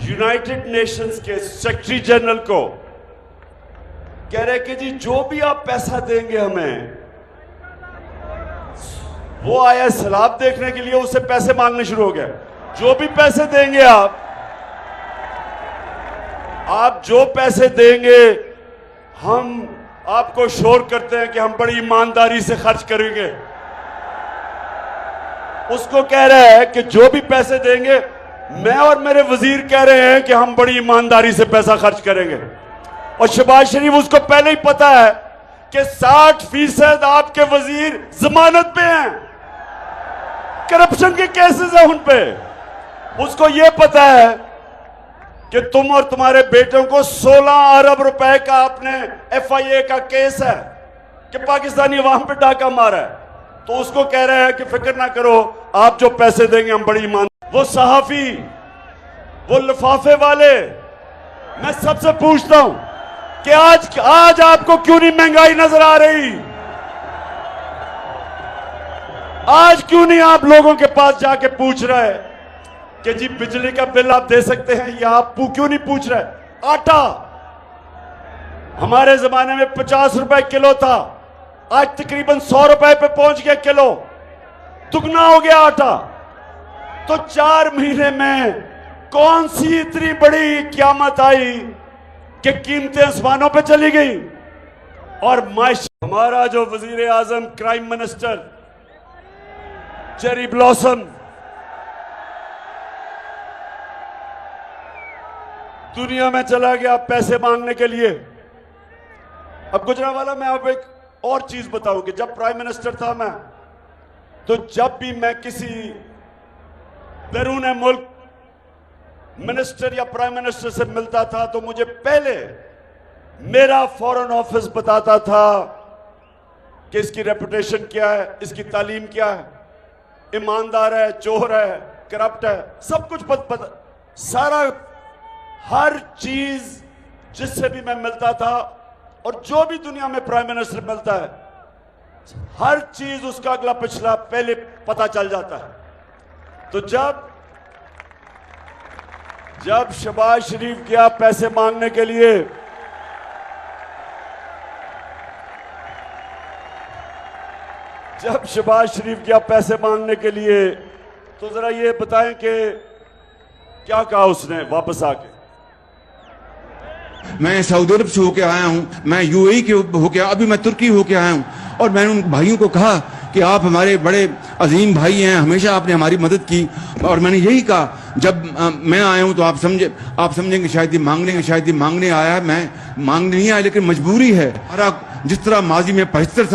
United Nations के secretary general को कह रहे कि जी जो भी आप पैसा देंगे हमें, वो आया सैलाब देखने के लिए, उससे पैसे मांगने शुरू हो गए। जो भी पैसे देंगे आप जो पैसे देंगे, हम आपको शोर करते हैं कि हम बड़ी ईमानदारी से खर्च करेंगे। उसको कह रहा है कि जो भी पैसे देंगे, मैं और मेरे वजीर कह रहे हैं कि हम बड़ी ईमानदारी से पैसा खर्च करेंगे। और शहबाज शरीफ उसको पहले ही पता है कि 60% आपके वजीर जमानत पे हैं, करप्शन के केसेस हैं उन पे। उसको यह पता है कि तुम और तुम्हारे बेटों को 16 अरब रुपए का अपने FIA का केस है कि पाकिस्तानी अवाम पे डाका मारा है। तो उसको कह रहे हैं कि फिक्र ना करो, आप जो पैसे देंगे हम बड़ी ईमान। वो सहाफी, वो लिफाफे वाले, मैं सबसे पूछता हूं कि आज आपको क्यों नहीं महंगाई नजर आ रही? आज क्यों नहीं आप लोगों के पास जाके पूछ रहे कि जी बिजली का बिल आप दे सकते हैं, या आप क्यों नहीं पूछ रहे? आटा हमारे जमाने में 50 रुपए किलो था, आज तकरीबन 100 रुपए पे पहुंच गया किलो, दुगना हो गया आटा। तो 4 महीने में कौन सी इतनी बड़ी क़यामत आई कि कीमतें आसमानों पे चली गई? और हमारा जो वजीर आजम, क्राइम मिनिस्टर चेरी ब्लॉसम, दुनिया में चला गया पैसे मांगने के लिए। अब गुजरावाला, मैं अब एक और चीज बताऊं कि जब प्राइम मिनिस्टर था मैं, तो जब भी मैं किसी बैरून मुल्क मिनिस्टर या प्राइम मिनिस्टर से मिलता था, तो मुझे पहले मेरा फॉरेन ऑफिस बताता था कि इसकी रेपुटेशन क्या है, इसकी तालीम क्या है, ईमानदार है, चोर है, करप्ट है, सब कुछ पता, सारा हर चीज जिससे भी मैं मिलता था, और जो भी दुनिया में प्राइम मिनिस्टर मिलता है, हर चीज उसका अगला पिछला पहले पता चल जाता है। तो जब शहबाज शरीफ गया पैसे मांगने के लिए, जब शहबाज शरीफ गया पैसे मांगने के लिए, तो जरा ये बताएं कि क्या कहा उसने वापस आके? मैं सऊदी अरब से होके आया हूं, मैं UAE के होके, अभी मैं तुर्की होके आया हूं, और मैंने उन भाइयों को कहा कि आप हमारे बड़े अजीम भाई हैं, हमेशा आपने हमारी मदद की। और मैंने यही कहा, जब मैं आया हूं तो आप समझेंगे शायद ये मांगने के, शायद ये मांगने आया है, मैं मांगने नहीं आया, लेकिन मजबूरी है। जिस तरह माजी में 75